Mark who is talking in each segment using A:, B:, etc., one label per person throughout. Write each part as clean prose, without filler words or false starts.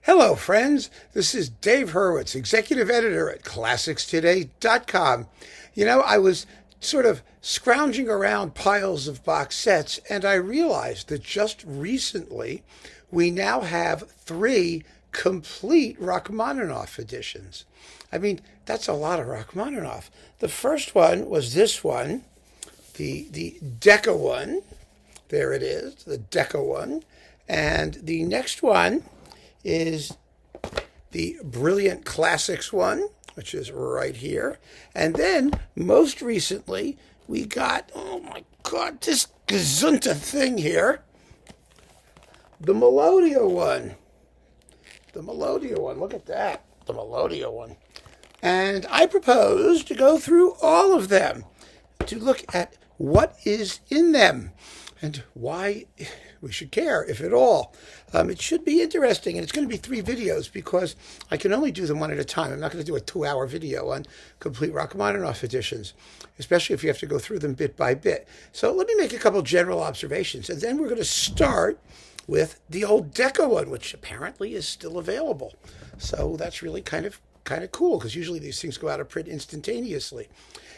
A: Hello, friends. This is Dave Hurwitz, executive editor at ClassicsToday.com. I was sort of scrounging around piles of box sets, and I realized that just recently we now have 3 complete Rachmaninoff editions. I mean, that's a lot of Rachmaninoff. The first one was this one, the Decca one. There it is, the Decca one. And the next one is the Brilliant Classics one, which is right here. And then, most recently, we got, oh my God, this gazunta thing here, the Melodia one. The Melodia one, look at that, the Melodia one. And I propose to go through all of them to look at what is in them and why we should care, if at all. It should be interesting, and it's going to be 3 videos because I can only do them one at a time. I'm not going to do a 2-hour video on complete Rachmaninoff editions, especially if you have to go through them bit by bit. So let me make a couple general observations, and then we're going to start with the old Decca one, which apparently is still available. So that's really kind of cool, because usually these things go out of print instantaneously.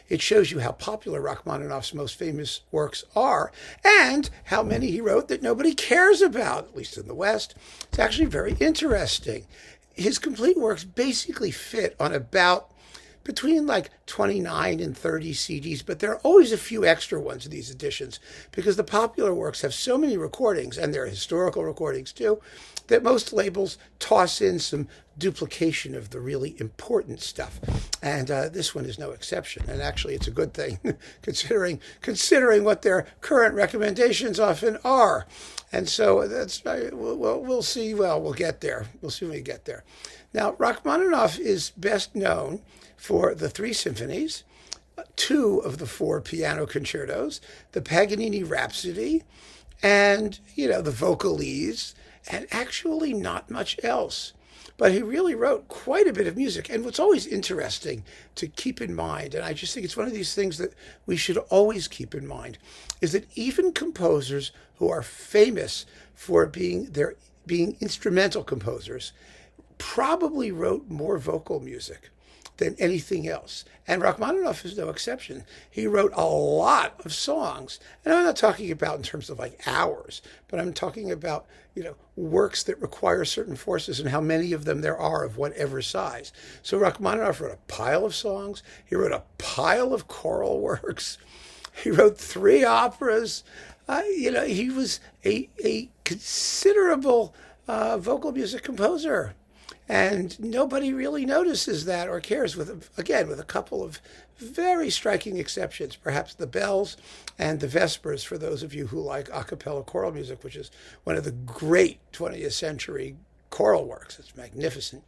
A: It shows you how popular Rachmaninoff's most famous works are and how many he wrote that nobody cares about, at least in the West. It's actually very interesting. His complete works basically fit on about between like 29 and 30 CDs, but there are always a few extra ones in these editions because the popular works have so many recordings, and they're historical recordings too, that most labels toss in some duplication of the really important stuff. And this one is no exception. And actually, it's a good thing, considering what their current recommendations often are. And so that's we'll see. Well, we'll get there. We'll see when we get there. Now, Rachmaninoff is best known for the 3 symphonies, 2 of the 4 piano concertos, the Paganini Rhapsody, and the Vocalese, and actually not much else. But he really wrote quite a bit of music. And what's always interesting to keep in mind, and I just think it's one of these things that we should always keep in mind, is that even composers who are famous for being instrumental composers probably wrote more vocal music than anything else. And Rachmaninoff is no exception. He wrote a lot of songs. And I'm not talking about in terms of like hours, but I'm talking about, works that require certain forces and how many of them there are of whatever size. So Rachmaninoff wrote a pile of songs. He wrote a pile of choral works. He wrote 3 operas. He was a considerable vocal music composer. And nobody really notices that or cares, with a couple of very striking exceptions, perhaps the Bells and the Vespers, for those of you who like a cappella choral music, which is one of the great 20th century choral works. It's magnificent.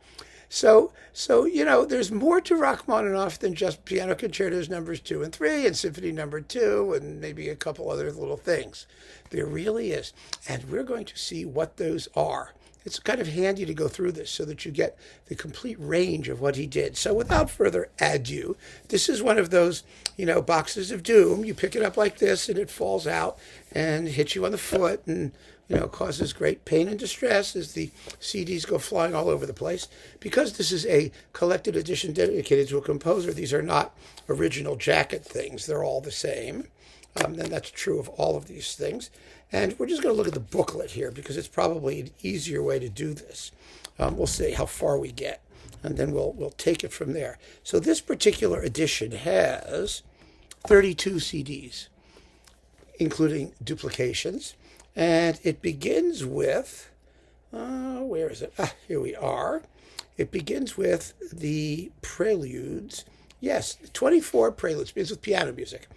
A: So there's more to Rachmaninoff than just piano concertos numbers 2 and 3 and symphony number 2 and maybe a couple other little things. There really is. And we're going to see what those are. It's kind of handy to go through this so that you get the complete range of what he did. So without further ado, this is one of those, boxes of doom. You pick it up like this and it falls out and hits you on the foot and, causes great pain and distress as the CDs go flying all over the place. Because this is a collected edition dedicated to a composer, these are not original jacket things. They're all the same. And that's true of all of these things. And we're just going to look at the booklet here because it's probably an easier way to do this. We'll see how far we get, and then we'll take it from there. So this particular edition has 32 CDs, including duplications. And it begins with, where is it? Here we are. It begins with the preludes. Yes, 24 preludes. It begins with piano music.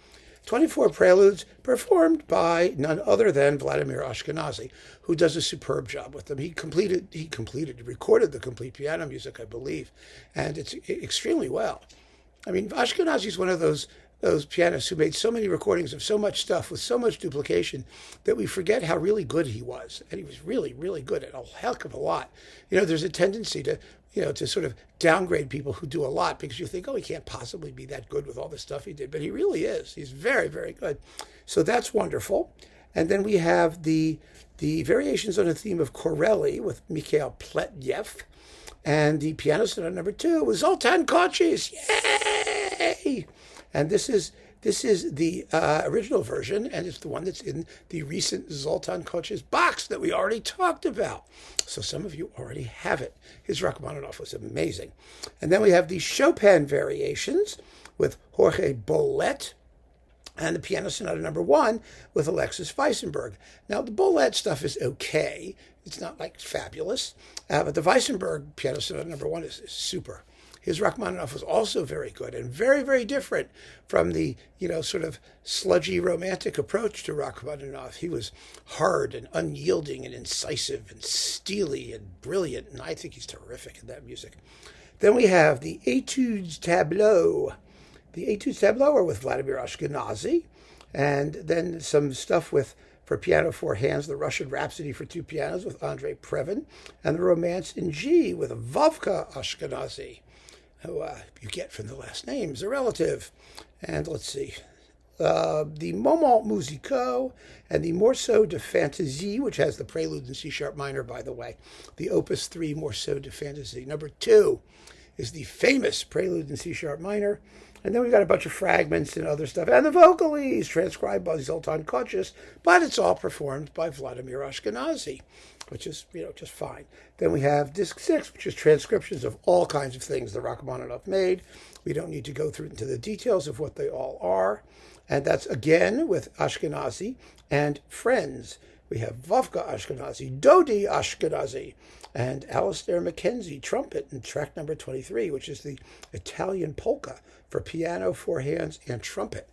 A: 24 preludes performed by none other than Vladimir Ashkenazy, who does a superb job with them. He recorded the complete piano music, I believe, and it's extremely well. I mean, Ashkenazy is one of those pianists who made so many recordings of so much stuff with so much duplication that we forget how really good he was. And he was really, really good at a heck of a lot. There's a tendency to sort of downgrade people who do a lot because you think, he can't possibly be that good with all the stuff he did. But he really is. He's very, very good. So that's wonderful. And then we have the variations on a theme of Corelli with Mikhail Pletnev, and the Piano Sonata number 2 with Zoltan Kochis. Yay! And this is the original version, and it's the one that's in the recent Zoltan Kochis box that we already talked about. So some of you already have it. His Rachmaninoff was amazing. And then we have the Chopin variations with Jorge Bolet, and the Piano Sonata number 1 with Alexis Weissenberg. Now, the Bolet stuff is okay. It's not like fabulous. But the Weissenberg Piano Sonata number 1 is super. His Rachmaninoff was also very good and very, very different from the, sort of sludgy romantic approach to Rachmaninoff. He was hard and unyielding and incisive and steely and brilliant, and I think he's terrific in that music. Then we have the Etudes Tableau. The Etudes Tableau are with Vladimir Ashkenazy, and then some stuff for piano, 4 hands, the Russian Rhapsody for 2 pianos with Andrei Previn, and the Romance in G with Vovka Ashkenazy, who you get from the last name, is a relative. And let's see, the Moment Musicaux and the Morceau de Fantaisie, which has the prelude in C-sharp minor, by the way, the Opus 3 Morceau de Fantaisie. Number 2 is the famous prelude in C-sharp minor. And then we've got a bunch of fragments and other stuff. And the Vocalese, transcribed by Zoltan Kochis, but it's all performed by Vladimir Ashkenazy, which is, just fine. Then we have Disc 6, which is transcriptions of all kinds of things that Rachmaninoff made. We don't need to go through into the details of what they all are. And that's, again, with Ashkenazy and friends. We have Vovka Ashkenazy, Dodi Ashkenazy, and Alistair Mackenzie, trumpet, in track number 23, which is the Italian polka for piano, 4 hands, and trumpet.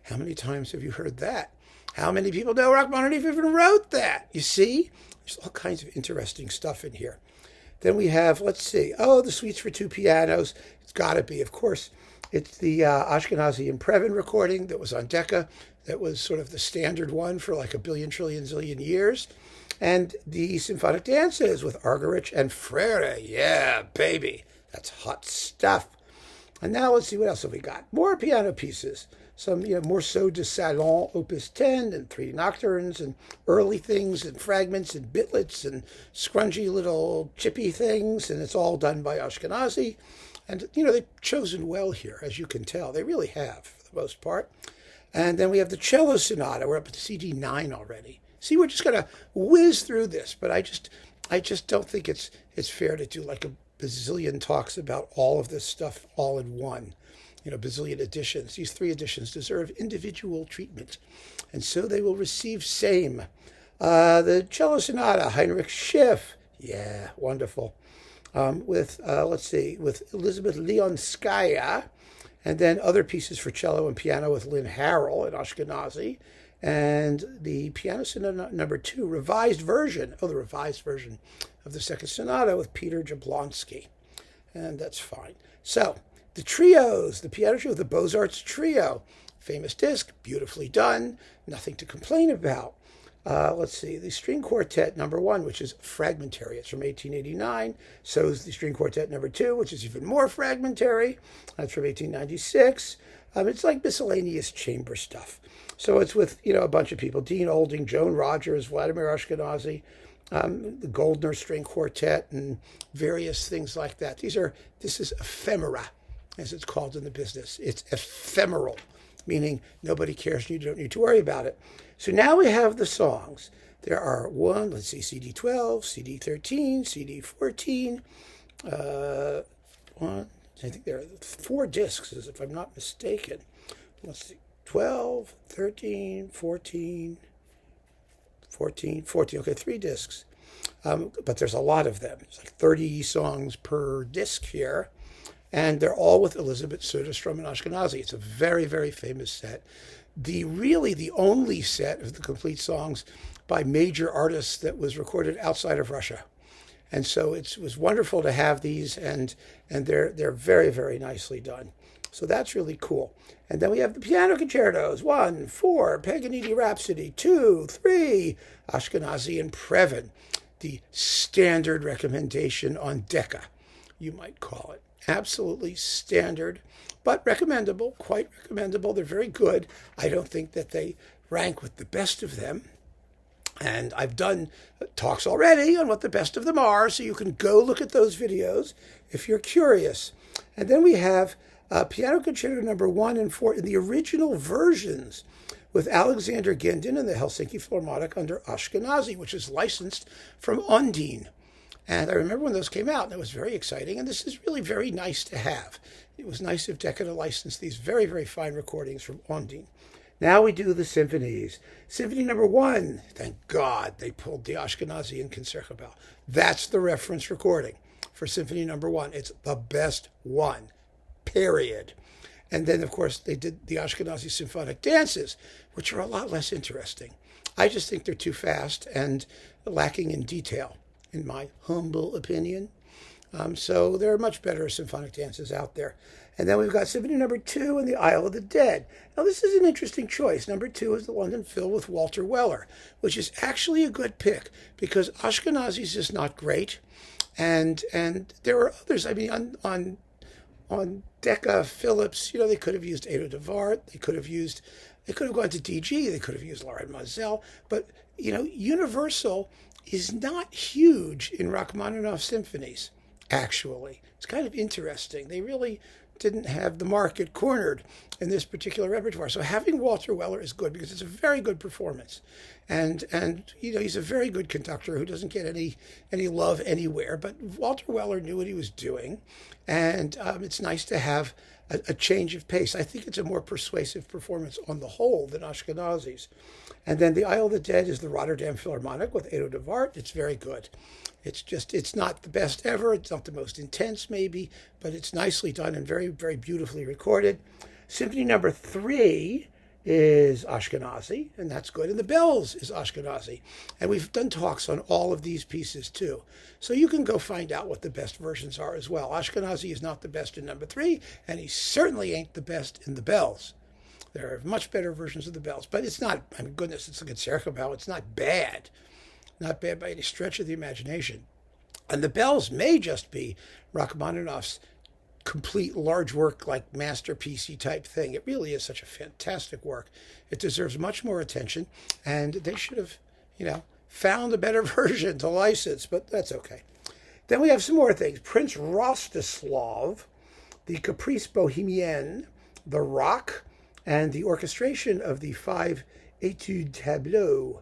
A: How many times have you heard that? How many people know Rachmaninoff even wrote that? You see? There's all kinds of interesting stuff in here. Then we have, let's see, the suites for 2 pianos. It's got to be, of course, it's the Ashkenazy and Previn recording that was on Decca. That was sort of the standard one for like a billion, trillion, zillion years. And the symphonic dances with Argerich and Frere. Yeah, baby. That's hot stuff. And now let's see, what else have we got? More piano pieces. Some, Morceau de Salon, Opus 10, and 3 nocturnes, and early things, and fragments, and bitlets, and scrungy little chippy things. And it's all done by Ashkenazy. And, they've chosen well here, as you can tell. They really have, for the most part. And then we have the Cello Sonata. We're up to CD 9 already. See, we're just going to whiz through this, but I just don't think it's fair to do like a bazillion talks about all of this stuff all in one. Bazillion editions. These 3 editions deserve individual treatment, and so they will receive same. The Cello Sonata, Heinrich Schiff. Yeah, wonderful. With Elizabeth Leonskaya, and then other pieces for cello and piano with Lynn Harrell and Ashkenazy, and the Piano Sonata number 2, revised version of the second sonata with Peter Jablonski. And that's fine. So, the trios, the piano trio, the Beaux-Arts Trio, famous disc, beautifully done, nothing to complain about. Let's see, the String Quartet number 1, which is fragmentary. It's from 1889. So is the String Quartet number 2, which is even more fragmentary. That's from 1896. It's like miscellaneous chamber stuff. So it's with, a bunch of people, Dean Olding, Joan Rogers, Vladimir Ashkenazy, the Goldner String Quartet, and various things like that. This is ephemera, as it's called in the business. It's ephemeral, meaning nobody cares and you don't need to worry about it. So now we have the songs. There are CD 12, CD 13, CD 14. I think there are 4 discs, if I'm not mistaken. Let's see, 12, 13, 14, 14. Okay, 3 discs. But there's a lot of them. It's like 30 songs per disc here. And they're all with Elizabeth Söderström and Ashkenazy. It's a very, very famous set. The only set of the complete songs by major artists that was recorded outside of Russia. And so it was wonderful to have these, and they're very, very nicely done. So that's really cool. And then we have the piano concertos, 1, 4, Paganini Rhapsody, 2, 3, Ashkenazy and Previn, the standard recommendation on Decca, you might call it. Absolutely standard, but recommendable, quite recommendable. They're very good. I don't think that they rank with the best of them, And I've done talks already on what the best of them are, so you can go look at those videos if you're curious. And then we have Piano Concerto number 1 and 4 in the original versions with Alexander Gendin and the Helsinki Philharmonic under Ashkenazi, which is licensed from Undine. And I remember when those came out, and it was very exciting. And this is really very nice to have. It was nice of Decca to license these very, very fine recordings from Undine. Now we do the symphonies. Symphony number 1, thank God they pulled the Ashkenazi in Concerto. That's the reference recording for Symphony number 1. It's the best one, period. And then, of course, they did the Ashkenazi symphonic dances, which are a lot less interesting. I just think they're too fast and lacking in detail, in my humble opinion. So there are much better symphonic dances out there. And then we've got Symphony number 2 and the Isle of the Dead. Now, this is an interesting choice. Number 2 is the London Phil with Walter Weller, which is actually a good pick because Ashkenazi's is not great. And there are others. I mean, on Decca, Phillips, they could have used Edo de Wart. They could have gone to DG. They could have used Laurent Mazel. But, Universal is not huge in Rachmaninoff symphonies, actually. It's kind of interesting. They really didn't have the market cornered in this particular repertoire. So having Walter Weller is good because it's a very good performance. And he's a very good conductor who doesn't get any love anywhere. But Walter Weller knew what he was doing. And it's nice to have a change of pace. I think it's a more persuasive performance on the whole than Ashkenazi's. And then the Isle of the Dead is the Rotterdam Philharmonic with Edo de Wart. It's very good. It's not the best ever. It's not the most intense, maybe, but it's nicely done and very, very beautifully recorded. Symphony number 3 is Ashkenazi, and that's good. And the Bells is Ashkenazi. And we've done talks on all of these pieces, too. So you can go find out what the best versions are as well. Ashkenazi is not the best in number 3, and he certainly ain't the best in the Bells. There are much better versions of the Bells, but it's not, goodness, it's a Concerto. It's not bad. Not bad by any stretch of the imagination. And the Bells may just be Rachmaninoff's complete large work, like masterpiece-y type thing. It really is such a fantastic work. It deserves much more attention, and they should have, found a better version to license, but that's okay. Then we have some more things. Prince Rostislav, the Caprice Bohemienne, the Rock, and the orchestration of the 5 Etudes tableaux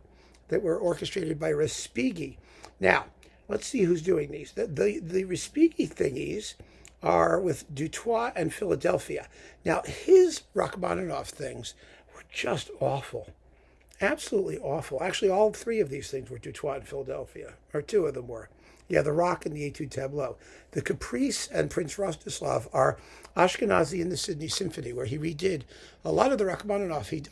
A: that were orchestrated by Respighi. Now, let's see who's doing these. The Respighi thingies are with Dutoit and Philadelphia. Now, his Rachmaninoff things were just awful. Absolutely awful. Actually, all 3 of these things were Dutoit and Philadelphia, or 2 of them were. Yeah, the Rock and the Etude Tableau. The Caprice and Prince Rostislav are Ashkenazi in the Sydney Symphony, where he redid a lot of the Rachmaninoff he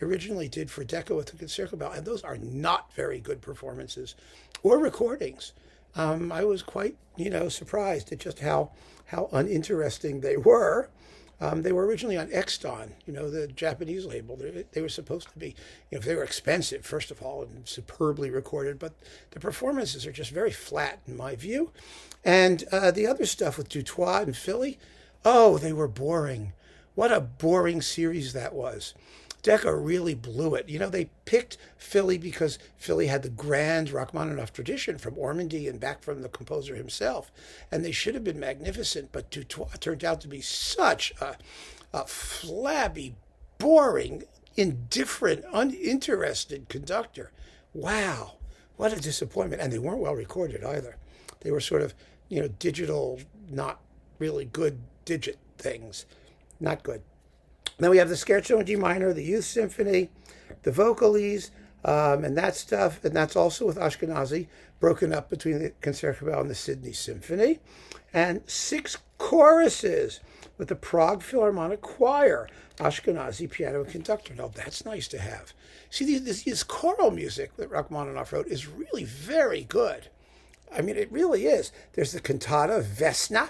A: originally did for Decca with the Concerto, and those are not very good performances or recordings. I was quite, surprised at just how uninteresting they were. They were originally on Exton, the Japanese label. They were supposed to be, they were expensive, first of all, and superbly recorded, but the performances are just very flat in my view. And the other stuff with Dutoit and Philly, they were boring. What a boring series that was. Decca really blew it. They picked Philly because Philly had the grand Rachmaninoff tradition from Ormandy and back from the composer himself. And they should have been magnificent, but Dutoit turned out to be such a flabby, boring, indifferent, uninterested conductor. Wow, what a disappointment. And they weren't well recorded either. They were sort of, digital, not really good digit things. Not good. Then we have the Scherzo in D minor, the Youth Symphony, the Vocalese, and that stuff. And that's also with Ashkenazi, broken up between the Concerto and the Sydney Symphony. And 6 choruses with the Prague Philharmonic Choir, Ashkenazi piano and conductor. Now, that's nice to have. See, this choral music that Rachmaninoff wrote is really very good. I mean, it really is. There's the cantata Vesna,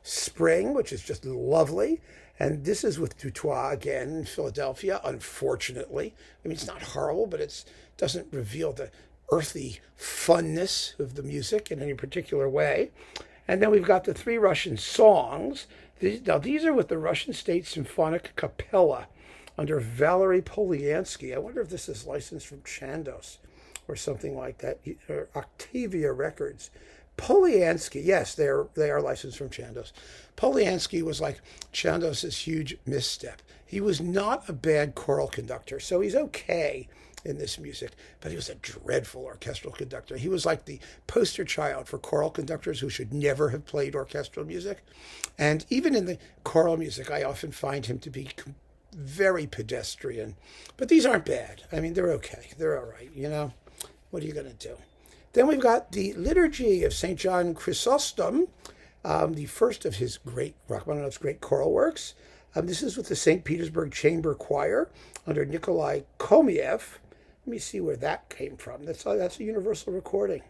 A: Spring, which is just lovely. And this is with Dutoit again in Philadelphia, unfortunately. I mean, it's not horrible, but it doesn't reveal the earthy funness of the music in any particular way. And then we've got the 3 Russian songs. Now, these are with the Russian State Symphonic Capella under Valery Polyansky. I wonder if this is licensed from Chandos. or something like that, or Octavia Records. Polyansky, yes, they are licensed from Chandos. Polyansky was like Chandos' huge misstep. He was not a bad choral conductor, so he's okay in this music, but he was a dreadful orchestral conductor. He was like the poster child for choral conductors who should never have played orchestral music. And even in the choral music, I often find him to be very pedestrian. But these aren't bad. I mean, they're okay. They're all right, you know. What are you going to do? Then we've got the Liturgy of St. John Chrysostom, the first of his Rachmaninoff's great choral works. This is with the St. Petersburg Chamber Choir under Nikolai Komiev. Let me see where that came from. That's a universal recording,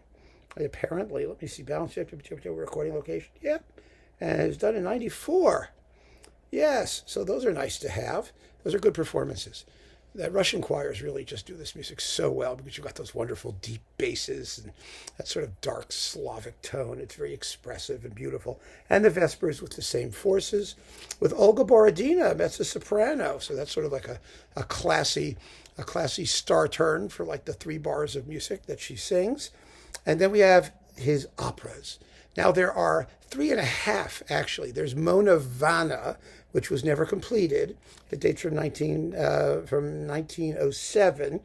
A: apparently. Let me see. Balance recording location. Yep. And it was done in 94. Yes. So those are nice to have. Those are good performances. That Russian choirs really just do this music so well because you've got those wonderful deep basses and that sort of dark Slavic tone. It's very expressive and beautiful. And the Vespers with the same forces, with Olga Borodina, mezzo-soprano. So that's sort of like a classy star turn for like the 3 bars of music that she sings. And then we have his operas. Now there are 3.5 actually. There's Mona Vana, which was never completed. It dates from 1907.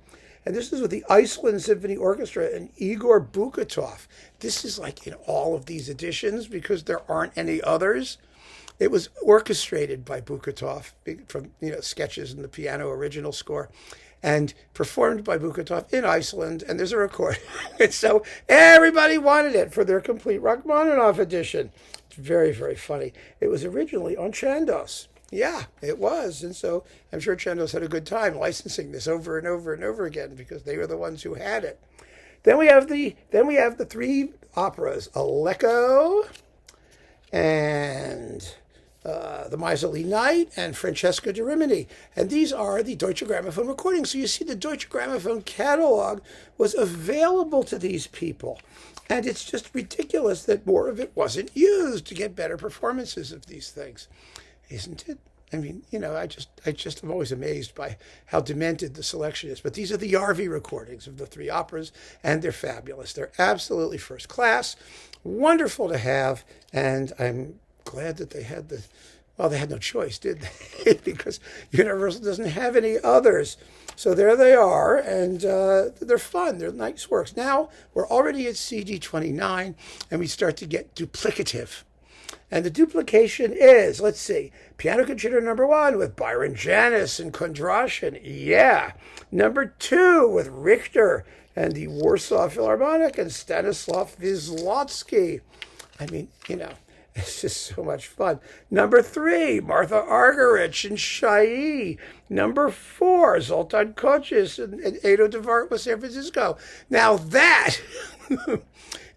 A: And this is with the Iceland Symphony Orchestra and Igor Bukatov. This is like in all of these editions because there aren't any others. It was orchestrated by Bukatov from sketches in the piano original score and performed by Bukatov in Iceland. And there's a recording. And so everybody wanted it for their complete Rachmaninoff edition. It's very, very funny. It was originally on Chandos. Yeah, it was. And so I'm sure Chandos had a good time licensing this over and over and over again because they were the ones who had it. Then we have the 3 operas, Alecco and The Miserly Knight and Francesca de Rimini. And these are the Deutsche Grammophon recordings. So you see the Deutsche Grammophon catalog was available to these people. And it's just ridiculous that more of it wasn't used to get better performances of these things. Isn't it? I mean, I just am always amazed by how demented the selection is. But these are the Yarvi recordings of the 3 operas, and they're fabulous. They're absolutely first class, wonderful to have, and I'm glad that they had they had no choice, did they? Because Universal doesn't have any others. So there they are, and they're fun. They're nice works. Now we're already at CD 29, and we start to get duplicative. And the duplication is, let's see, Piano Concerto number 1 with Byron Janis and Kondrashin. Yeah. Number 2 with Richter and the Warsaw Philharmonic and Stanislav Wislotsky. I mean, it's just so much fun. Number 3, Martha Argerich and Shai. Number 4, Zoltan Kocis and Edo Devart with San Francisco. Now that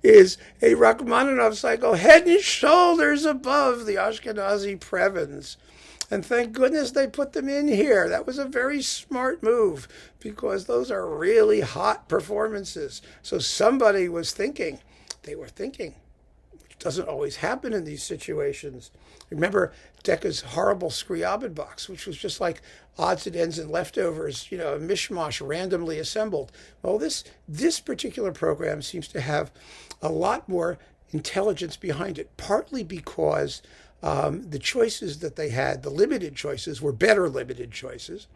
A: is a Rachmaninoff cycle head and shoulders above the Ashkenazi Prevens. And thank goodness they put them in here. That was a very smart move because those are really hot performances. So somebody was thinking. They were thinking. It doesn't always happen in these situations. Remember Decca's horrible Scriabin box, which was just like odds and ends and leftovers, a mishmash randomly assembled. Well, this particular program seems to have a lot more intelligence behind it, partly because the choices that they had, the limited choices, were better limited choices.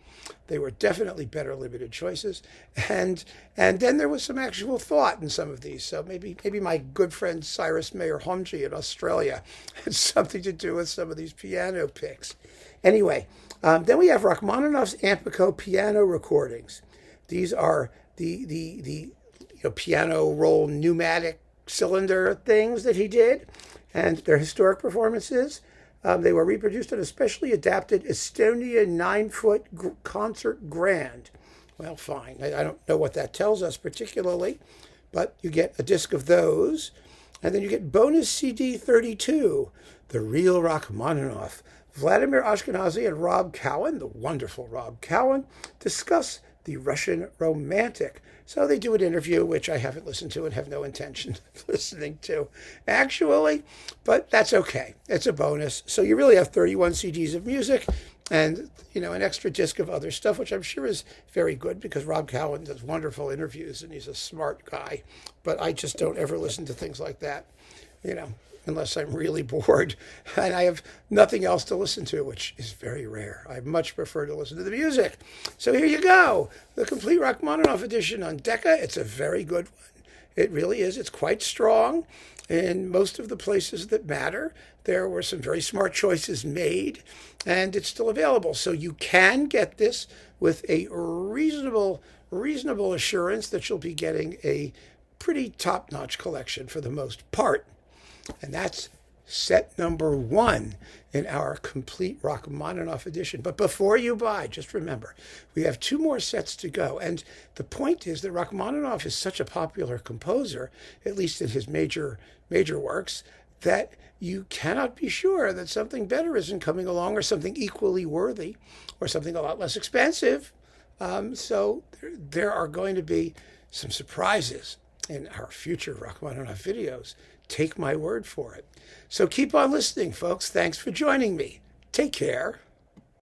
A: They were definitely better limited choices. And then there was some actual thought in some of these. So maybe my good friend Cyrus Mayer Homji in Australia had something to do with some of these piano picks. Anyway, then we have Rachmaninoff's Ampico piano recordings. These are the piano roll pneumatic cylinder things that he did, and they're historic performances. They were reproduced in a specially adapted Estonia 9-foot concert grand. Well, fine. I don't know what that tells us particularly, but you get a disc of those, and then you get bonus CD 32, The Real Rachmaninoff. Vladimir Ashkenazi and Rob Cowan, the wonderful Rob Cowan, discuss the Russian Romantic. So they do an interview, which I haven't listened to and have no intention of listening to, actually, but that's okay. It's a bonus. So you really have 31 CDs of music, and an extra disc of other stuff, which I'm sure is very good because Rob Cowan does wonderful interviews and he's a smart guy. But I just don't ever listen to things like that, unless I'm really bored and I have nothing else to listen to, which is very rare. I much prefer to listen to the music. So here you go, the complete Rachmaninoff edition on Decca. It's a very good one. It really is. It's quite strong in most of the places that matter. There were some very smart choices made, and it's still available. So you can get this with a reasonable assurance that you'll be getting a pretty top-notch collection for the most part. And that's set number 1 in our complete Rachmaninoff edition. But before you buy, just remember, we have 2 more sets to go. And the point is that Rachmaninoff is such a popular composer, at least in his major works, that you cannot be sure that something better isn't coming along, or something equally worthy, or something a lot less expensive. So there are going to be some surprises in our future Rachmaninoff videos. Take my word for it. So keep on listening, folks. Thanks for joining me. Take care.